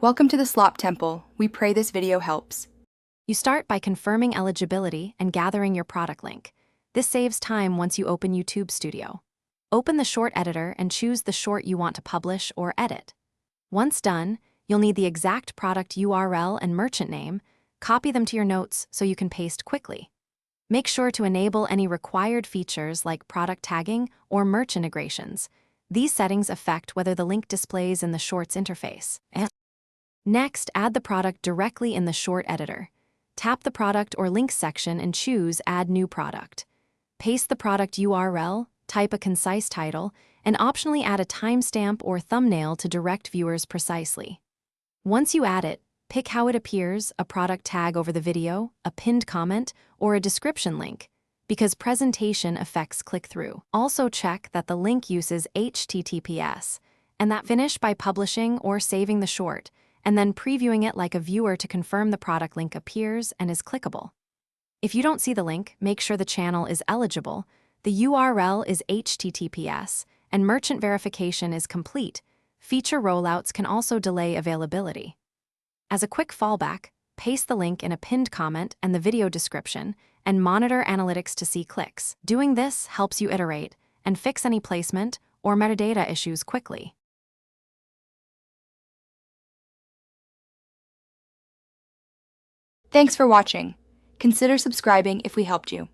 Welcome to the Slop Temple. We pray this video helps. You start by confirming eligibility and gathering your product link. This saves time once you open YouTube Studio. Open the short editor and choose the short you want to publish or edit. Once done, you'll need the exact product URL and merchant name. Copy them to your notes so you can paste quickly. Make sure to enable any required features like product tagging or merch integrations. These settings affect whether the link displays in the Shorts interface. Next, add the product directly in the short editor. Tap the product or links section and choose Add New Product. Paste the product URL, type a concise title, and optionally add a timestamp or thumbnail to direct viewers precisely. Once you add it, pick how it appears, a product tag over the video, a pinned comment, or a description link, because presentation affects click-through. Also check that the link uses HTTPS, and that finish by publishing or saving the short, and then previewing it like a viewer to confirm the product link appears and is clickable. If you don't see the link, make sure the channel is eligible, the URL is HTTPS, and merchant verification is complete. Feature rollouts can also delay availability. As a quick fallback, paste the link in a pinned comment and the video description, and monitor analytics to see clicks. Doing this helps you iterate and fix any placement or metadata issues quickly. Thanks for watching. Consider subscribing if we helped you.